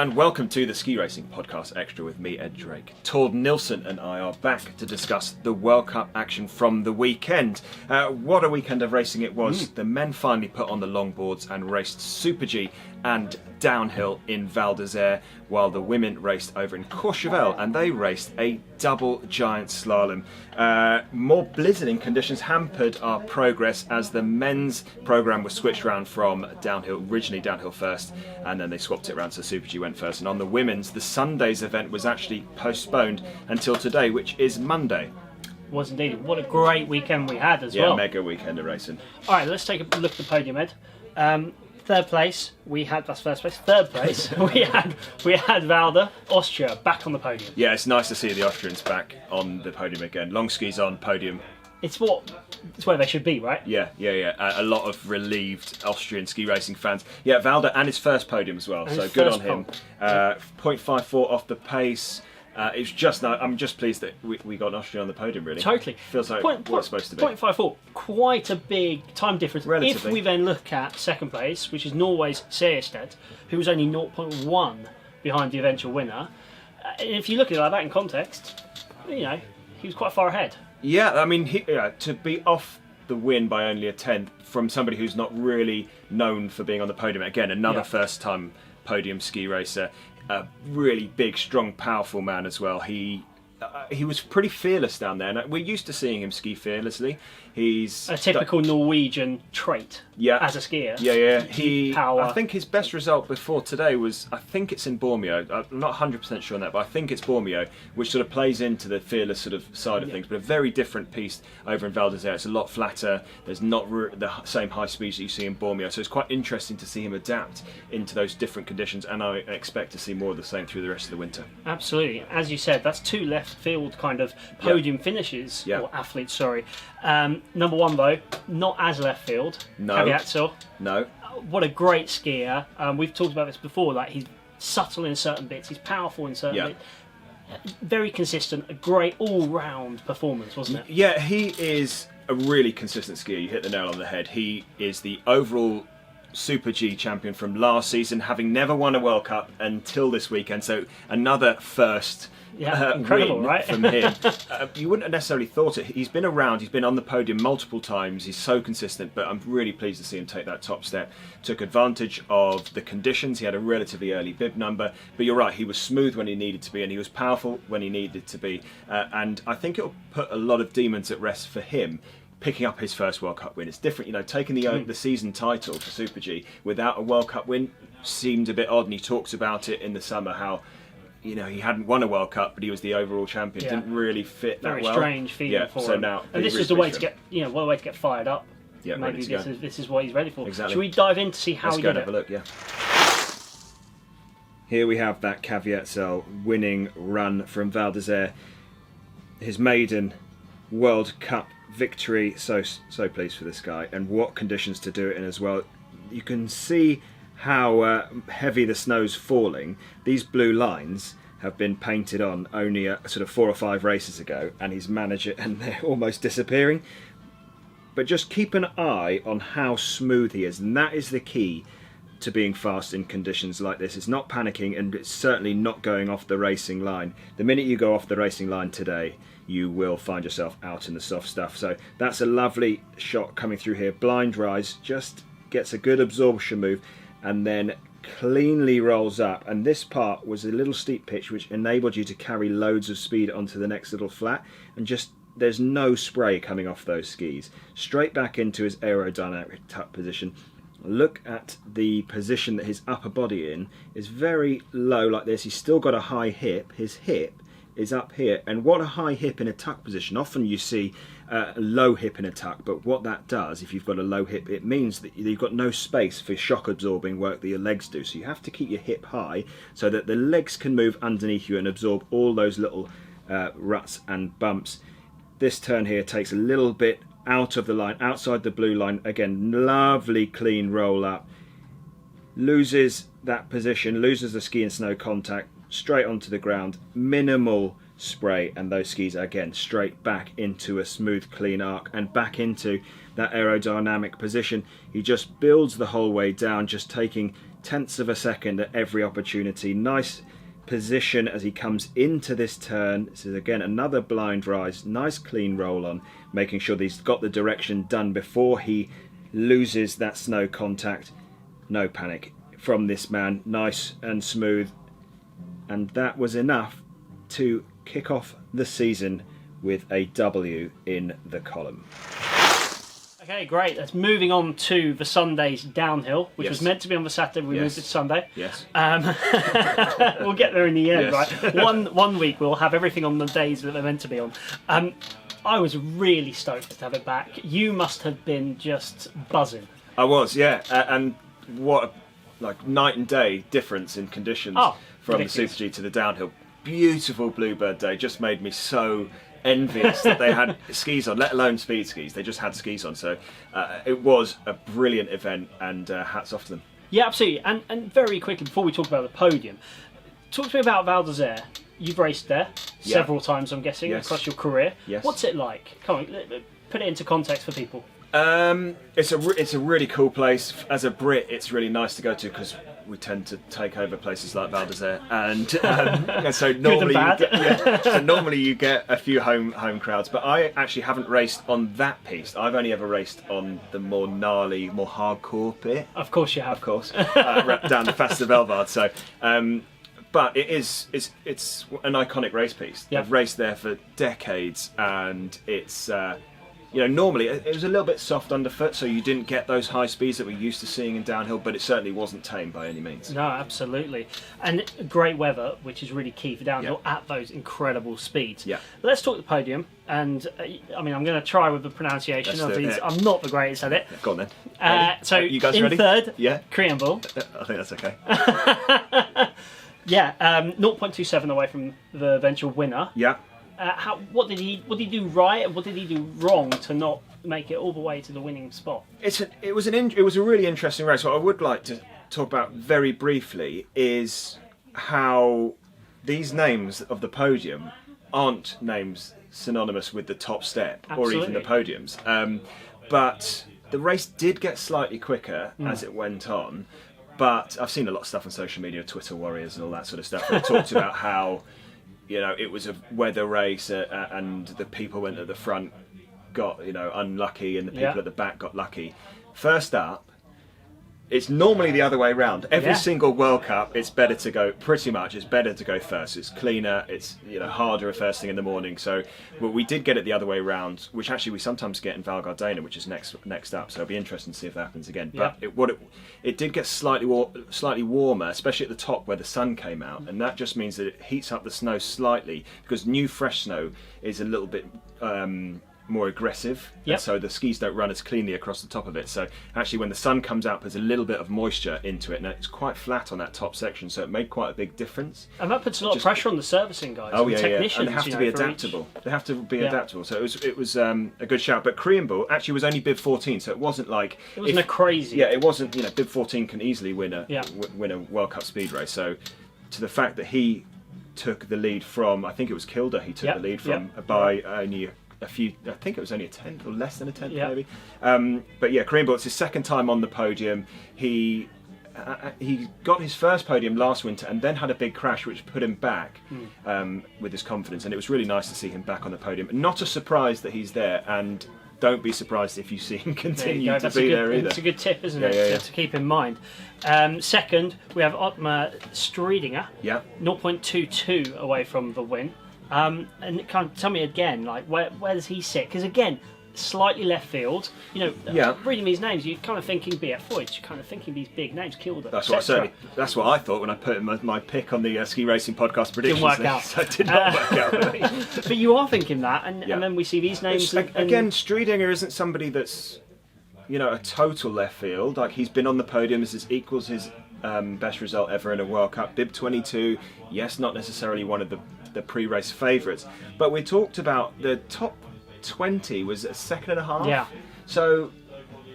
and welcome to the Ski Racing Podcast Extra with me, Ed Drake. Tord Nilson and I are back to discuss the World Cup action from the weekend. What a weekend of racing it was. The men finally put on the longboards and raced Super G and downhill in Val d'Isère, while the women raced over in Courchevel and they raced a double giant slalom. More blizzarding conditions hampered our progress as the men's programme was switched around from originally downhill first, and then they swapped it around so Super G went first. And on the women's, the Sunday's event was actually postponed until today, which is Monday. Was indeed. What a great weekend we had as well. Yeah, mega weekend of racing. All right, let's take a look at the podium, Ed. Third place, that's first place. Third place, we had Valda, Austria, back on the podium. Yeah, it's nice to see the Austrians back on the podium again. Long skis on, podium. It's where they should be, right? Yeah. A lot of relieved Austrian ski racing fans. Yeah, Valda and his first podium as well, so good on him. 0.54 off the pace. It's just I'm just pleased that we got an Austrian on the podium, really. Totally. Feels like what it's supposed to be. 0.54, quite a big time difference. Relatively. If we then look at second place, which is Norway's Seierstedt, who was only 0.1 behind the eventual winner, if you look at it like that in context, he was quite far ahead. Yeah, I mean, to be off the win by only a tenth from somebody who's not really known for being on the podium, again, another first-time podium ski racer, a really big, strong, powerful man as well. He was pretty fearless down there, and we're used to seeing him ski fearlessly. He's a typical Norwegian trait as a skier. Yeah. Power. I think his best result before today was, I think it's in Bormio. I'm not 100% sure on that, but I think it's Bormio, which sort of plays into the fearless sort of side of things, but a very different piece over in Val d'Isère. It's a lot flatter. There's not the same high speeds that you see in Bormio, so it's quite interesting to see him adapt into those different conditions, and I expect to see more of the same through the rest of the winter. Absolutely. As you said, that's two left field kind of podium finishes, or athletes, sorry. Number one, though, not as left field. No. Caveazzo. No. What a great skier. We've talked about this before. Like, he's subtle in certain bits. He's powerful in certain bits. Very consistent. A great all-round performance, wasn't it? Yeah, he is a really consistent skier. You hit the nail on the head. He is the overall Super G champion from last season, having never won a World Cup until this weekend. So another first incredible, win right? from him. You wouldn't have necessarily thought it. He's been around, he's been on the podium multiple times, he's so consistent, but I'm really pleased to see him take that top step. Took advantage of the conditions. He had a relatively early bib number, but you're right, he was smooth when he needed to be, and he was powerful when he needed to be. And I think it'll put a lot of demons at rest for him, picking up his first World Cup win. It's different, taking the season title for Super G without a World Cup win seemed a bit odd, and he talks about it in the summer, how he hadn't won a World Cup, but he was the overall champion. Didn't really fit that well. Very strange feeling for so him. Now, and this was the way to get, one way to get fired up. Yeah, maybe this is what he's ready for. Exactly. Should we dive in to see how he did it? Let's go and have a look. Yeah. Here we have that Caveazzo winning run from Val d'Isère, his maiden World Cup victory. So pleased for this guy, and what conditions to do it in as well. You can see how heavy the snow's falling. These blue lines have been painted on only sort of 4 or 5 races ago, and he's managed it, and they're almost disappearing. But just keep an eye on how smooth he is, and that is the key to being fast in conditions like this. It's not panicking, and it's certainly not going off the racing line. The minute you go off the racing line today, you will find yourself out in the soft stuff. So that's a lovely shot coming through here. Blind rise, just gets a good absorption move, and then cleanly rolls up. And this part was a little steep pitch, which enabled you to carry loads of speed onto the next little flat, and just there's no spray coming off those skis. Straight back into his aerodynamic tuck position. Look at the position that his upper body in is very low like this. He's still got a high hip. His hip is up here, and what a high hip in a tuck position. Often you see a low hip in a tuck, but what that does, if you've got a low hip, it means that you've got no space for shock absorbing work that your legs do. So you have to keep your hip high so that the legs can move underneath you and absorb all those little ruts and bumps. This turn here takes a little bit out of the line, outside the blue line. Again, lovely clean roll up. Loses that position, loses the ski and snow contact, straight onto the ground. Minimal spray, and those skis are again straight back into a smooth, clean arc and back into that aerodynamic position. He just builds the whole way down, just taking tenths of a second at every opportunity. Nice position as he comes into this turn. This is again another blind rise, nice clean roll on, making sure that he's got the direction done before he loses that snow contact. No panic from this man, nice and smooth, and that was enough to kick off the season with a W in the column. Okay, great. That's moving on to the Sunday's downhill, which was meant to be on the Saturday. We moved it to Sunday. Yes. We'll get there in the end, yes. right? One week we'll have everything on the days that they're meant to be on. I was really stoked to have it back. You must have been just buzzing. I was, yeah. And what a night and day difference in conditions from the Super G to the downhill. Beautiful Bluebird day. Just made me so envious that they had skis on, let alone speed skis. They just had skis on, so it was a brilliant event, and hats off to them. Yeah, absolutely. And very quickly, before we talk about the podium, talk to me about Val d'Isère. You've raced there several times, I'm guessing, across your career. Yes. What's it like? Come on, put it into context for people. It's a really cool place. As a Brit, it's really nice to go to because we tend to take over places like Val d'Isère, and so normally you get a few home crowds. But I actually haven't raced on that piste. I've only ever raced on the more gnarly, more hardcore bit. Of course you have. Of course, down the Festa Velvard. So. But it's an iconic race piste. Yep. I've raced there for decades, and it's normally it was a little bit soft underfoot, so you didn't get those high speeds that we're used to seeing in downhill, but it certainly wasn't tame by any means. No, absolutely. And great weather, which is really key for downhill at those incredible speeds. Yeah. Let's talk the podium, and I'm going to try with the pronunciation of these. I'm not the greatest at it. Yeah, go on then. So you guys in ready? third, Yeah. Kriemble. I think that's okay. 0.27 away from the eventual winner. Yeah. What did he do right, and what did he do wrong to not make it all the way to the winning spot? It was a really interesting race. What I would like to talk about very briefly is how these names of the podium aren't names synonymous with the top step or even the podiums. But the race did get slightly quicker as it went on. But I've seen a lot of stuff on social media, Twitter warriors and all that sort of stuff. They talked about how, it was a weather race and the people went at the front got, unlucky and the people at the back got lucky. First up, it's normally the other way around. Every single World Cup, it's better to go first. It's cleaner, it's harder first thing in the morning. So we did get it the other way around, which actually we sometimes get in Val Gardena, which is next up. So it'll be interesting to see if that happens again. But it did get slightly warmer, especially at the top where the sun came out, and that just means that it heats up the snow slightly because new fresh snow is a little bit more aggressive, and so the skis don't run as cleanly across the top of it. So actually when the sun comes out, there's a little bit of moisture into it, and it's quite flat on that top section, so it made quite a big difference. And that puts a lot of pressure on the servicing guys, technicians. And they have to be adaptable. They have to be adaptable. So it was a good shout. But Kriemble actually was only bib 14, so it wasn't like it wasn't a crazy. Yeah, it wasn't. Bib 14 can easily win a World Cup speed race. So to the fact that he took the lead from, I think it was Kilda, he took the lead from by only a few, I think it was only a tenth or less than a tenth maybe. But yeah, Kriemble, it's his second time on the podium. He got his first podium last winter and then had a big crash which put him back with his confidence, and it was really nice to see him back on the podium. Not a surprise that he's there, and don't be surprised if you see him continue to be there either. It's a good tip, isn't it, to keep in mind. Second, we have Ottmar Striedinger, 0.22 away from the win. And kind of tell me again, like where does he sit? Because again, slightly left field. Reading these names, you're kind of thinking BF Voigt, you're kind of thinking these big names, Kilda. That's what I thought when I put my pick on the ski racing podcast predictions. Didn't work out. So it did not work out for me. But you are thinking that, and then we see these names. Again, Striedinger isn't somebody that's a total left field. Like, he's been on the podium, this equals his best result ever in a World Cup. Bib 22, yes, not necessarily one of the pre-race favourites, but we talked about the top 20 was a second and a half. Yeah. So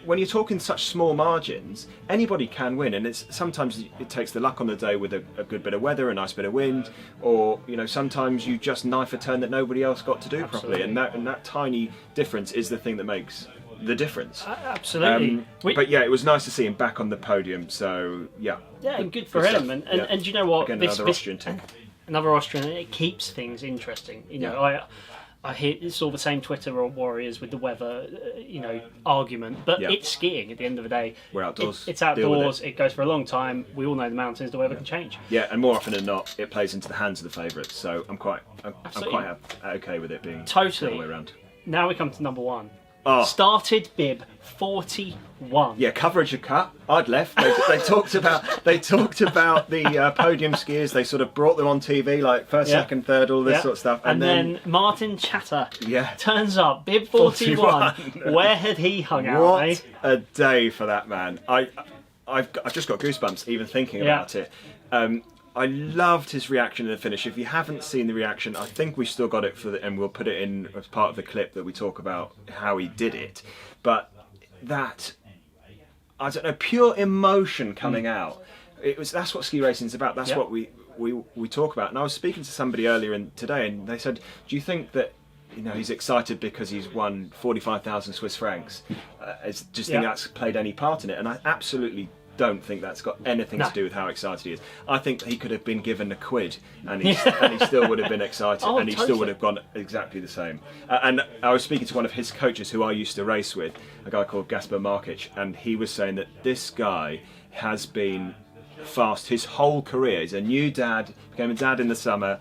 when you're talking such small margins, anybody can win, and sometimes it takes the luck on the day with a good bit of weather, a nice bit of wind, or sometimes you just knife a turn that nobody else got to do properly, and that tiny difference is the thing that makes the difference. Absolutely. But yeah, it was nice to see him back on the podium. So yeah, and good for him. And you know what? Again, another Austrian team. Another Austrian. It keeps things interesting. I hear it's all the same Twitter warriors with the weather, argument. But it's skiing at the end of the day. We're outdoors. It's outdoors. It goes for a long time. We all know the mountains. The weather can change. Yeah, and more often than not, it plays into the hands of the favourites. So I'm quite okay with it being totally the other way around. Now we come to number one. Oh. Started bib 41. Yeah, coverage of cut. I'd left. They talked about the podium skiers. They sort of brought them on TV, like first, second, third, all this sort of stuff. And then Martin Chatter turns up, bib 41. Where had he hung out? What a day for that man! I've just got goosebumps even thinking about it. I loved his reaction in the finish. If you haven't seen the reaction, I think we've still got it and we'll put it in as part of the clip that we talk about how he did it. But that, I don't know, pure emotion coming out. That's what ski racing's about. That's what we talk about. And I was speaking to somebody earlier today, and they said, "Do you think that he's excited because he's won 45,000 Swiss francs? Do you think that's played any part in it?" And I absolutely don't think that's got anything to do with how excited he is. I think he could have been given a quid and he still would have been excited, and he still would have gone exactly the same. And I was speaking to one of his coaches who I used to race with, a guy called Gaspar Markic, and he was saying that this guy has been fast his whole career. He's a new dad, became a dad in the summer,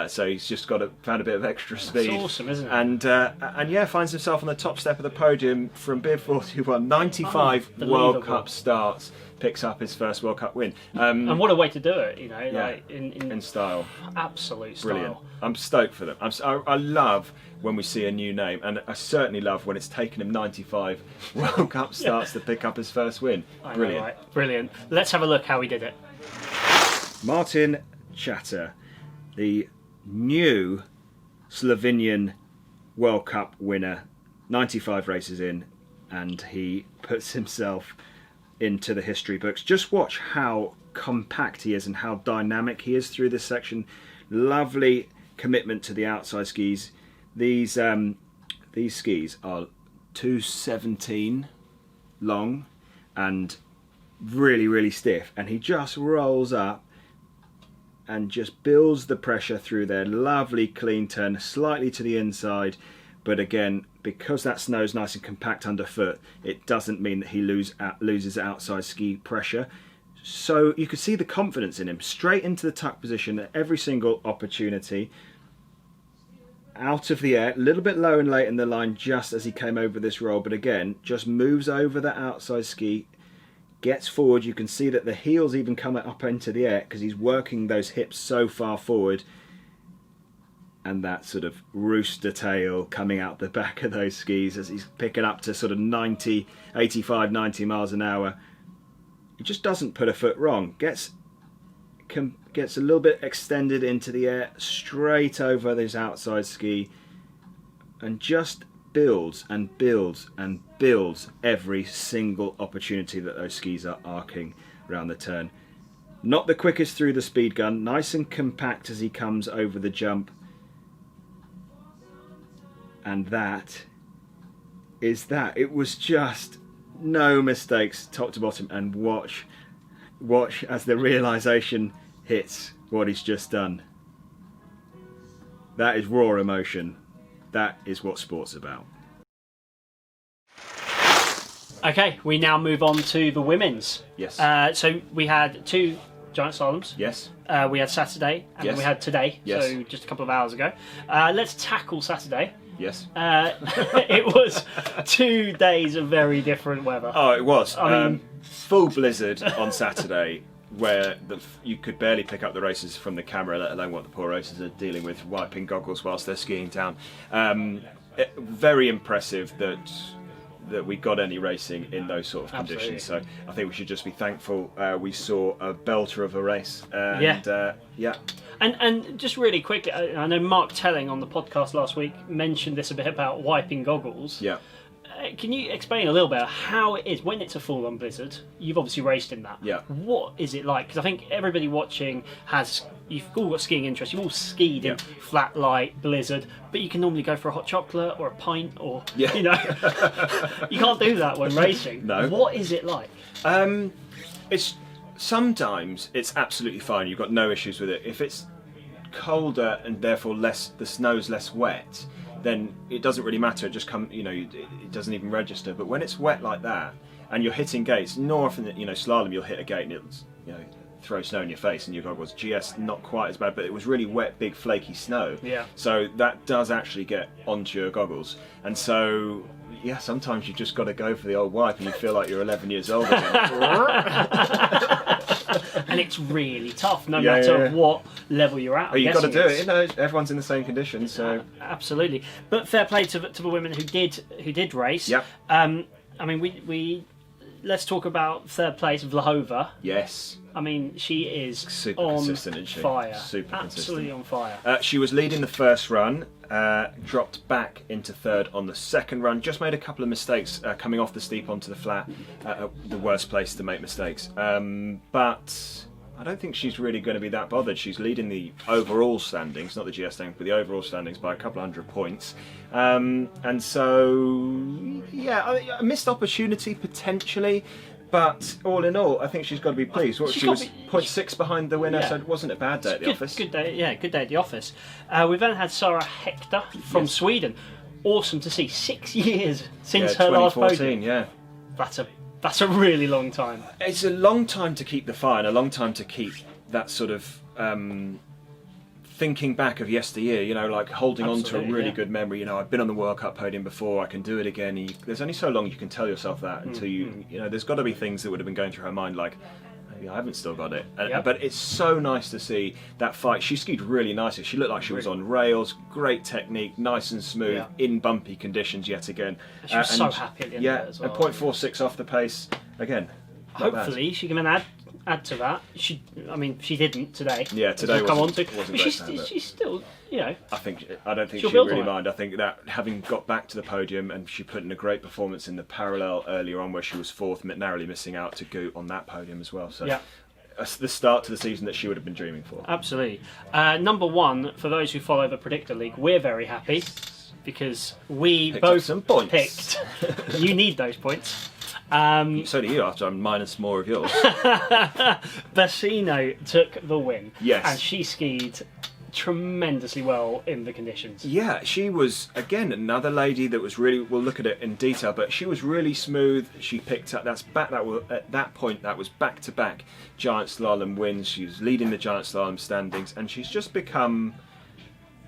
so he's just found a bit of extra speed. That's awesome, isn't it? And finds himself on the top step of the podium from bib 41, 95 World Cup starts, picks up his first World Cup win. And what a way to do it, like in style. Absolute style. Brilliant. I'm stoked for them. I love when we see a new name, and I certainly love when it's taken him 95 World Cup starts to pick up his first win. Brilliant. I know, right? Brilliant. Let's have a look how he did it. Martin Chatter, the new Slovenian World Cup winner, 95 races in, and he puts himself into the history books. Just watch how compact he is and how dynamic he is through this section. Lovely commitment to the outside skis. These skis are 217 long and really, really stiff, and he just rolls up and just builds the pressure through their lovely clean turn, slightly to the inside, but again, because that snow's nice and compact underfoot, it doesn't mean that he loses outside ski pressure. So you could see the confidence in him, straight into the tuck position at every single opportunity, out of the air, a little bit low and late in the line just as he came over this roll, but again, just moves over the outside ski, gets forward. You can see that the heels even come up into the air because he's working those hips so far forward, and that sort of rooster tail coming out the back of those skis as he's picking up to sort of 85, 90 miles an hour. He just doesn't put a foot wrong. Gets a little bit extended into the air, straight over this outside ski, and just builds and builds and builds every single opportunity that those skis are arcing around the turn. Not the quickest through the speed gun, nice and compact as he comes over the jump. And that is that. It was just no mistakes top to bottom, and watch as the realization hits what he's just done. That is raw emotion. That is what sport's about. Okay, we now move on to the women's. Yes. So we had two giant slaloms. Yes. We had Saturday, and then we had today. Yes. So just a couple of hours ago. Let's tackle Saturday. Yes. It was 2 days of very different weather. Oh, it was. I mean, full blizzard on Saturday, where you could barely pick up the races from the camera, let alone what the poor racers are dealing with, wiping goggles whilst they're skiing down. Very impressive that we got any racing in those sort of conditions. So I think we should just be thankful we saw a belter of a race. And just really quickly, I know Mark Telling on the podcast last week mentioned this a bit about wiping goggles. Yeah. can you explain a little bit how it is when it's a full-on blizzard? You've obviously raced in that. Yeah. What is it like? Because I think everybody watching you've all got skiing interest. You've all skied in flat light blizzard, but you can normally go for a hot chocolate or a pint, or you can't do that when racing. No. What is it like? Sometimes it's absolutely fine. You've got no issues with it. If it's colder and therefore the snow's less wet, then it doesn't really matter. It just it doesn't even register. But when it's wet like that and you're hitting gates, more often than slalom, you'll hit a gate and it'll throw snow in your face and your goggles. GS not quite as bad, but it was really wet, big, flaky snow. Yeah. So that does actually get onto your goggles, and so. Yeah, sometimes you just got to go for the old wipe and you feel like you're 11 years old again. And it's really tough, no matter what level you're at. You've got to do it. Everyone's in the same conditions, so absolutely. But fair play to the women who did race. Yep. I mean, we let's talk about third place, Vlhova. Yes. I mean, she is super on consistent, isn't she? Fire. Super Absolutely consistent. on fire. She was leading the first run, dropped back into third on the second run, just made a couple of mistakes coming off the steep onto the flat, the worst place to make mistakes. But I don't think she's really going to be that bothered. She's leading the overall standings, not the GS standings, but the overall standings by a couple of hundred points. And so, a missed opportunity potentially. But all in all, I think she's got to be pleased. She was 0.6 behind the winner, so it wasn't a bad day at the office. Good day at the office. We've then had Sarah Hector from Sweden. Awesome to see. 6 years since her last podium. Yeah, that's a really long time. It's a long time to keep the fire, and a long time to keep that sort of thinking back of yesteryear, like holding on to a really good memory. I've been on the World Cup podium before, I can do it again. There's only so long you can tell yourself that until there's got to be things that would have been going through her mind, like, maybe I haven't still got it. But it's so nice to see that fight. She skied really nicely. She looked like she was on rails, great technique, nice and smooth, in bumpy conditions yet again. She was so happy at the end of it as well. And 0.46 off the pace, again. Hopefully she can add to that. She didn't today. Yeah, today wasn't but she's still, I don't think she'll really mind. I think that having got back to the podium, and she put in a great performance in the parallel earlier on where she was fourth, narrowly missing out to Goot on that podium as well. So the start to the season that she would have been dreaming for. Absolutely. Number one, for those who follow the Predictor League, we're very happy because we both picked. You need those points. So do you, after I'm minus more of yours. Bassino took the win. Yes. And she skied tremendously well in the conditions. Yeah, she was, again, another lady that was really, we'll look at it in detail, but she was really smooth. She picked up, at that point, that was back-to-back giant slalom wins. She was leading the giant slalom standings, and she's just become...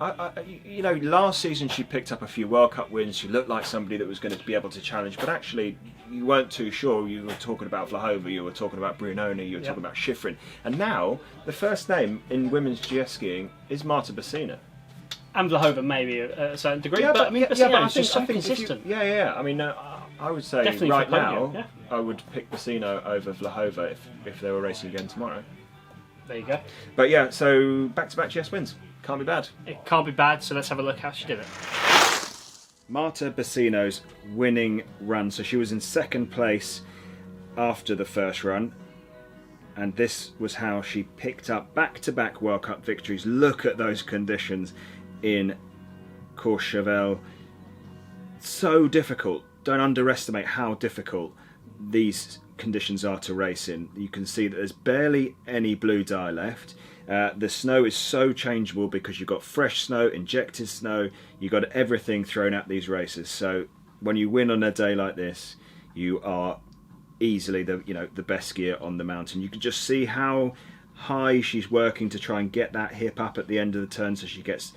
last season she picked up a few World Cup wins. She looked like somebody that was going to be able to challenge, but actually you weren't too sure. You were talking about Vlhova, you were talking about Brunoni, you were talking about Shiffrin, and now the first name in women's GS skiing is Marta Bassino. And Vlhova maybe at a certain degree, but Bassino's just so consistent. I mean, I would say definitely right now, I would pick Bassino over Vlhova if they were racing again tomorrow. There you go. But yeah, so back-to-back GS wins. Can't be bad. It can't be bad, so let's have a look how she did it. Marta Bassino's winning run. So she was in second place after the first run. And this was how she picked up back-to-back World Cup victories. Look at those conditions in Courchevel. So difficult. Don't underestimate how difficult these conditions are to race in. You can see that there's barely any blue dye left. The snow is so changeable because you've got fresh snow, injected snow, you've got everything thrown at these races. So when you win on a day like this, you are easily the best skier on the mountain. You can just see how high she's working to try and get that hip up at the end of the turn, so she gets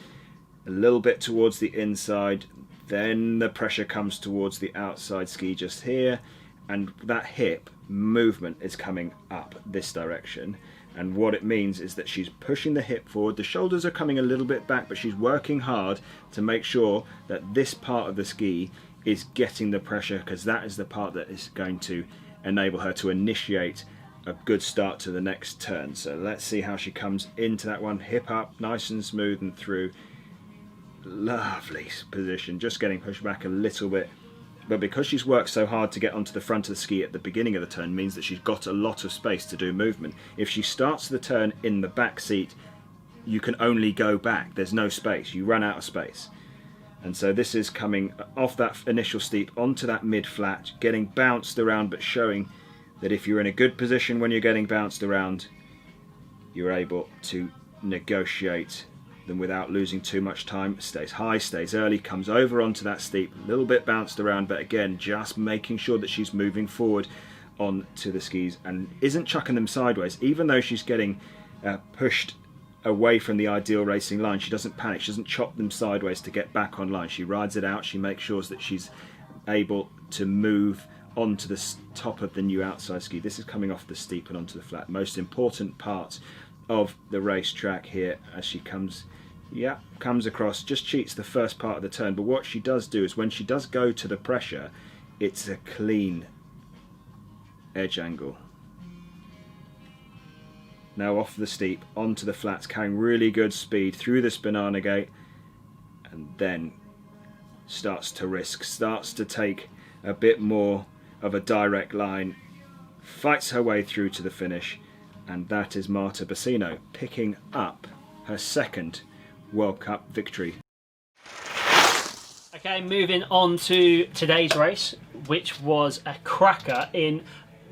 a little bit towards the inside, then the pressure comes towards the outside ski just here, and that hip movement is coming up this direction. And what it means is that she's pushing the hip forward, the shoulders are coming a little bit back, but she's working hard to make sure that this part of the ski is getting the pressure, because that is the part that is going to enable her to initiate a good start to the next turn. So let's see how she comes into that one. Hip up, nice and smooth and through. Lovely position, just getting pushed back a little bit But because she's worked so hard to get onto the front of the ski at the beginning of the turn, means that she's got a lot of space to do movement. If she starts the turn in the back seat, you can only go back. There's no space. You run out of space. And so this is coming off that initial steep onto that mid-flat, getting bounced around, but showing that if you're in a good position when you're getting bounced around, you're able to negotiate them without losing too much time. Stays high, stays early, comes over onto that steep, a little bit bounced around, but again, just making sure that she's moving forward onto the skis and isn't chucking them sideways. Even though she's getting pushed away from the ideal racing line, she doesn't panic, she doesn't chop them sideways to get back on line. She rides it out, she makes sure that she's able to move onto the top of the new outside ski. This is coming off the steep and onto the flat. Most important part of the racetrack here as she comes across, just cheats the first part of the turn, but what she does do is when she does go to the pressure, it's a clean edge angle. Now off the steep, onto the flats, carrying really good speed through this banana gate, and then starts to risk, starts to take a bit more of a direct line, fights her way through to the finish, and that is Marta Bassino picking up her second World Cup victory. Okay, moving on to today's race, which was a cracker.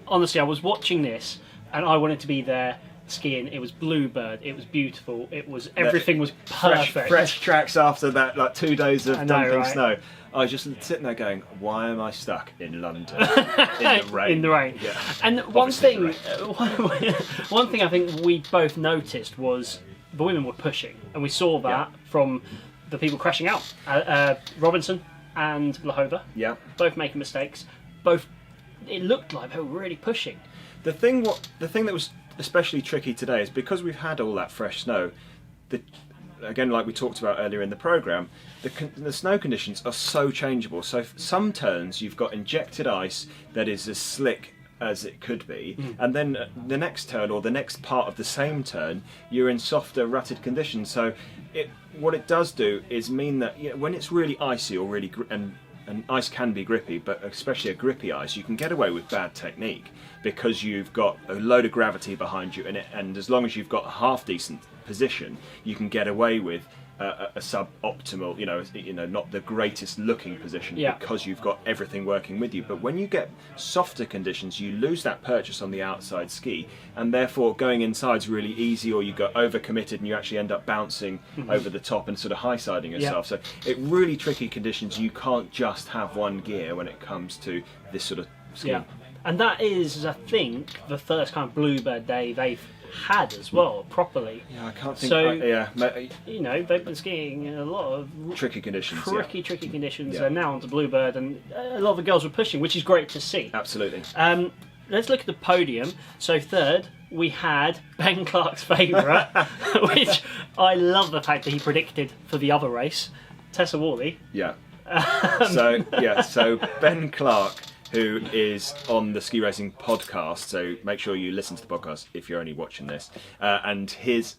Honestly, I was watching this and I wanted to be there skiing. It was Bluebird, it was beautiful, everything was perfect. Fresh tracks after that, like 2 days of dumping right? snow. I was just sitting there going, why am I stuck in London in the rain? In the rain. Yeah. And one thing I think we both noticed was the women were pushing, and we saw that from the people crashing out. Robinson and Lahova, both making mistakes. It looked like they were really pushing. The thing that was especially tricky today is because we've had all that fresh snow. Again, like we talked about earlier in the programme, the snow conditions are so changeable. So some turns you've got injected ice that is as slick as it could be, and then the next turn or the next part of the same turn you're in softer rutted conditions. So what it does do is mean that when it's really icy or really and ice can be grippy, but especially a grippy ice, you can get away with bad technique because you've got a load of gravity behind you, and as long as you've got a half decent position, you can get away with a suboptimal, not the greatest looking position because you've got everything working with you. But when you get softer conditions, you lose that purchase on the outside ski, and therefore going inside's really easy, or you got overcommitted and you actually end up bouncing over the top and sort of high-siding yourself. So really tricky conditions. You can't just have one gear when it comes to this sort of skiing. Yeah. And that is, I think, the first kind of Bluebird day they've had as well, properly. Yeah, I can't think. So, they've been skiing in a lot of tricky conditions. Tricky conditions. They're now onto Bluebird, and a lot of the girls were pushing, which is great to see. Absolutely. Let's look at the podium. So third, we had Ben Clark's favourite, which I love the fact that he predicted for the other race, Tessa Worley. Yeah. So Ben Clark, who is on the Ski Racing podcast, so make sure you listen to the podcast if you're only watching this. And his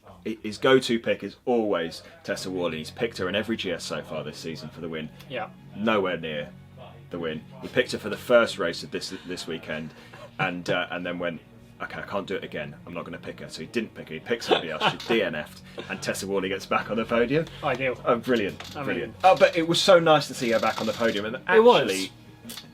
go-to pick is always Tessa Worley. He's picked her in every GS so far this season for the win. Yeah. Nowhere near the win. He picked her for the first race of this weekend, and then went, okay, I can't do it again. I'm not going to pick her. So he didn't pick her. He picked somebody else. She DNF'd, and Tessa Worley gets back on the podium. Ideal. Oh, brilliant. But it was so nice to see her back on the podium. And actually,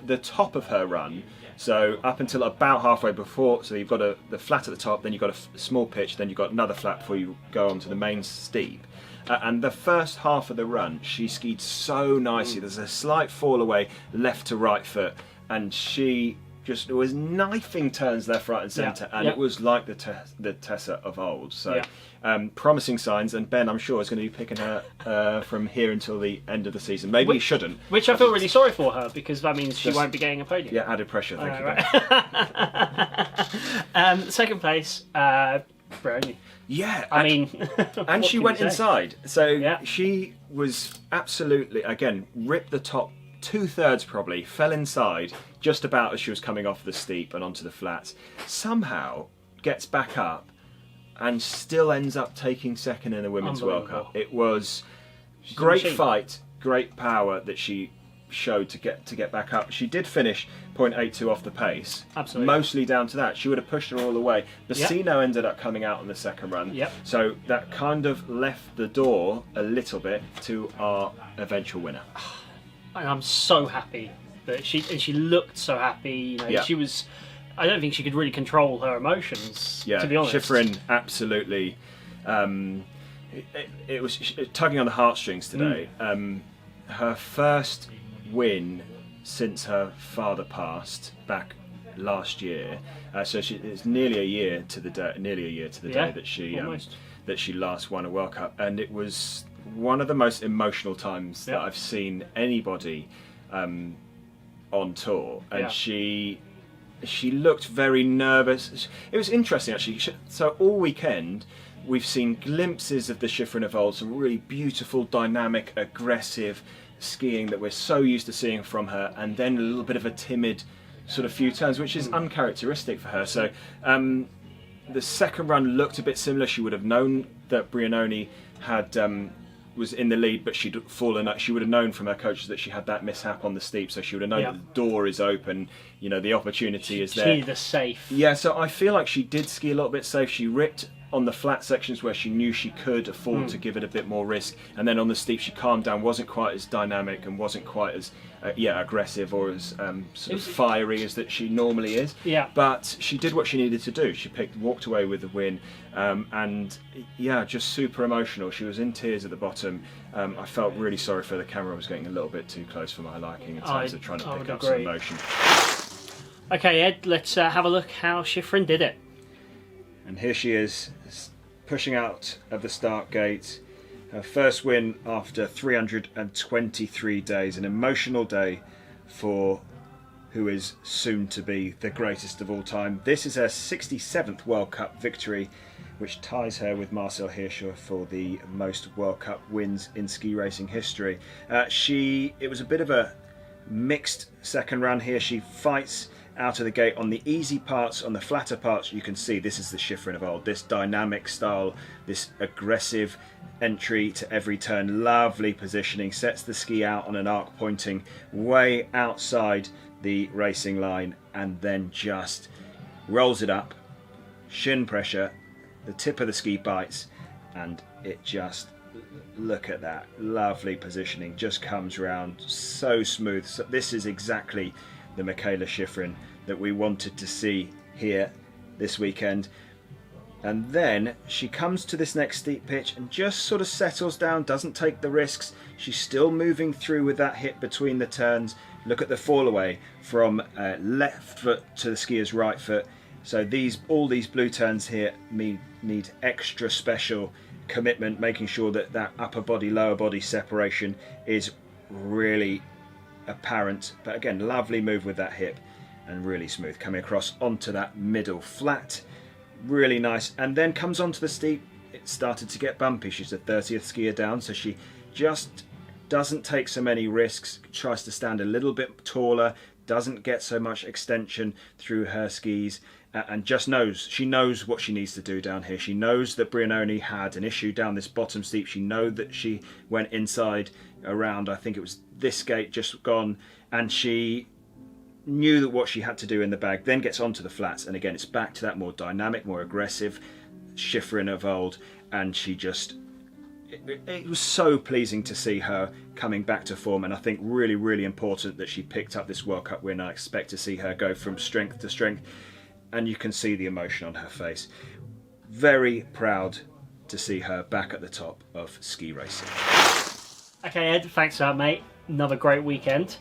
the top of her run, so up until about halfway before, so you've got the flat at the top, then you've got a small pitch, then you've got another flat before you go onto the main steep. And the first half of the run, she skied so nicely. There's a slight fall away left to right foot, and she just was knifing turns left, right and centre, and it was like the Tessa of old. So promising signs, and Ben, I'm sure, is going to be picking her from here until the end of the season. Maybe he shouldn't. Which I feel really sorry for her, because that means she won't be getting a podium. Yeah, added pressure, thank you. Right. Second place, Brownie. Yeah, I mean, and she went inside. So she was absolutely, again, ripped the top 2/3 probably, fell inside just about as she was coming off the steep and onto the flats. Somehow gets back up and still ends up taking second in the Women's World Cup. It was great fight, great power that she showed to get back up. She did finish 0.82 off the pace. Absolutely. Mostly down to that. She would have pushed her all the way. Bassino ended up coming out on the second run. So that kind of left the door a little bit to our eventual winner. And I'm so happy that she looked so happy. She was. I don't think she could really control her emotions. To be honest, Shiffrin absolutely. It was tugging on the heartstrings today. Her first win since her father passed back last year. So it's nearly a year to the day. Day that she last won a World Cup, and it was one of the most emotional times that I've seen anybody on tour. And she looked very nervous. It was interesting actually. So all weekend we've seen glimpses of the Shiffrin of old, some really beautiful, dynamic, aggressive skiing that we're so used to seeing from her, and then a little bit of a timid sort of few turns, which is uncharacteristic for her. So the second run looked a bit similar. She would have known that Brianoni had was in the lead, but she'd fallen. She would have known from her coaches that she had that mishap on the steep, so she would have known that the door is open. The opportunity is there. She the safe. Yeah, so I feel like she did ski a little bit safe. She ripped on the flat sections where she knew she could afford to give it a bit more risk, and then on the steep she calmed down, wasn't quite as dynamic and wasn't quite as aggressive or as sort of fiery as that she normally is. But she did what she needed to do. She walked away with the win, and just super emotional. She was in tears at the bottom. I felt really sorry for the camera. I was getting a little bit too close for my liking in terms of trying to pick up some emotion. Okay, Ed, let's have a look how Shiffrin did it. And here she is, pushing out of the start gate. Her first win after 323 days. An emotional day for who is soon to be the greatest of all time. This is her 67th World Cup victory, which ties her with Marcel Hirscher for the most World Cup wins in ski racing history. It was a bit of a mixed second run here. She fights out of the gate on the easy parts. On the flatter parts you can see this is the Shiffrin of old, this dynamic style, this aggressive entry to every turn, lovely positioning, sets the ski out on an arc pointing way outside the racing line, and then just rolls it up, shin pressure, the tip of the ski bites, and it just, look at that lovely positioning, just comes round so smooth. So this is exactly the Michaela Shiffrin that we wanted to see here this weekend. And then she comes to this next steep pitch and just sort of settles down, doesn't take the risks. She's still moving through with that hip between the turns. Look at the fall away from left foot to the skier's right foot. So all these blue turns here need extra special commitment, making sure that upper body lower body separation is really apparent. But again, lovely move with that hip and really smooth, coming across onto that middle flat, really nice. And then comes onto the steep. It started to get bumpy. She's the 30th skier down, so she just doesn't take so many risks, tries to stand a little bit taller, doesn't get so much extension through her skis, and just she knows what she needs to do down here. She knows that Brianoni had an issue down this bottom steep. She knows that she went inside around, I think it was this gate just gone, and she knew that what she had to do in the bag, then gets onto the flats, and again it's back to that more dynamic, more aggressive Shiffrin of old. And she just, it was so pleasing to see her coming back to form, and I think really, really important that she picked up this World Cup win. I expect to see her go from strength to strength, and you can see the emotion on her face. Very proud to see her back at the top of ski racing. Okay, Ed, thanks for that, mate. Another great weekend.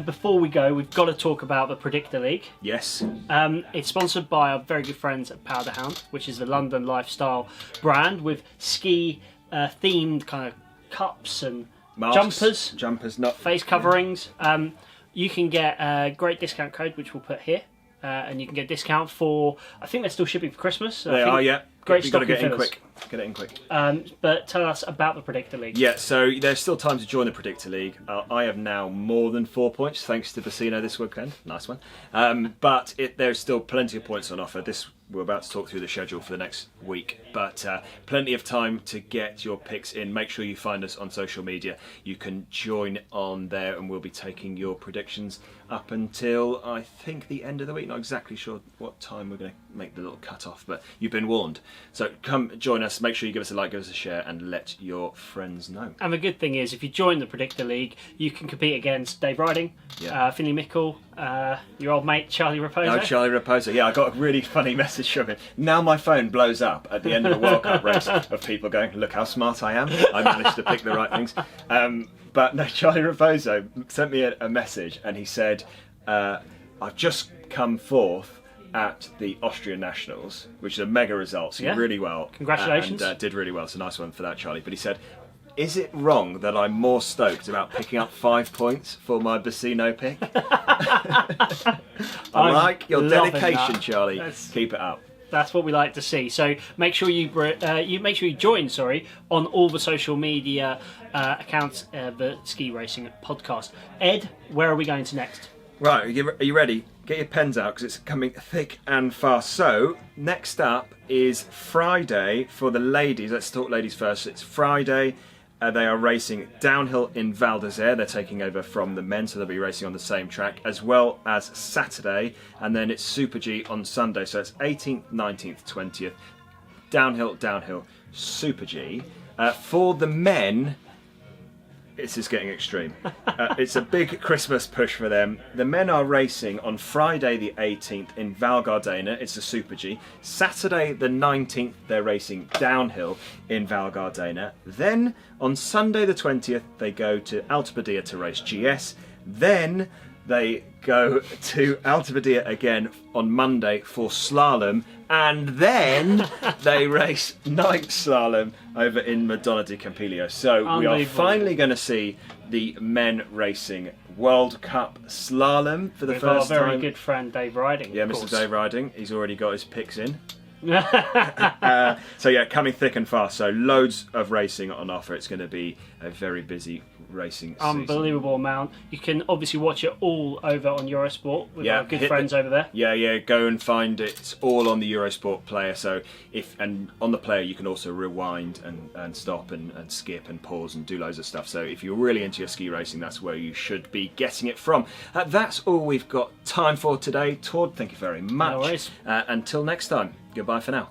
Before we go, we've got to talk about the Predictor League. Yes. It's sponsored by our very good friends at Powderhound, which is the London lifestyle brand with ski themed kind of cups and Masks, jumpers, not face coverings. You can get a great discount code, which we'll put here, and you can get a discount for, I think they're still shipping for Christmas. They are, yeah. Great You've got to stocking get in fillers. quick. Get it in quick. But tell us about the Predictor League. Yeah, so there's still time to join the Predictor League. I have now more than 4 points, thanks to Bassino this weekend. Nice one. But there's still plenty of points on offer. This we're about to talk through the schedule for the next week, but plenty of time to get your picks in. Make sure you find us on social media. You can join on there, and we'll be taking your predictions up until I think the end of the week. Not exactly sure what time we're going to make the little cut off, but you've been warned. So come join us. Make sure you give us a like, give us a share, and let your friends know. And the good thing is, if you join the Predictor League, you can compete against Dave Riding, Finley Mickle, your old mate Charlie Raposo. Oh, Charlie Raposo. Yeah, I got a really funny message from him. Now my phone blows up at the end of a World Cup race of people going, look how smart I am. I managed to pick the right things. But no, Charlie Raposo sent me a message, and he said, I've just come fourth at the Austrian Nationals, which is a mega result. So he did really well. Congratulations. And did really well. It's a nice one for that, Charlie. But he said, is it wrong that I'm more stoked about picking up 5 points for my Bassino pick? I like your dedication, Charlie. Keep it up. That's what we like to see. So make sure you join on all the social media accounts, the Ski Racing Podcast. Ed, where are we going to next? Right, are you ready? Get your pens out because it's coming thick and fast. So next up is Friday for the ladies. Let's talk ladies first. It's Friday. They are racing downhill in Val d'Isère. They're taking over from the men, so they'll be racing on the same track, as well as Saturday. And then it's Super G on Sunday. So it's 18th, 19th, 20th. Downhill, Super G. For the men, this is getting extreme. It's a big Christmas push for them. The men are racing on Friday the 18th in Val Gardena. It's the Super G. Saturday the 19th, they're racing downhill in Val Gardena. Then on Sunday the 20th, they go to Alta Badia to race GS. Then they go to Alta Badia again on Monday for slalom. And then they race night slalom over in Madonna di Campiglio. So we are finally going to see the men racing World Cup slalom for the first time. Our very good friend Dave Riding. Yeah, Mr. Dave Riding. He's already got his picks in. So yeah, coming thick and fast. So loads of racing on offer. It's going to be a very busy racing season. Unbelievable amount. You can obviously watch it all over on Eurosport with our good friends over there. Yeah, go and find it. It's all on the Eurosport Player. So and on the player you can also rewind and stop and skip and pause and do loads of stuff. So if you're really into your ski racing, that's where you should be getting it from. That's all we've got time for today. Tord, thank you very much. No worries. Until next time, goodbye for now.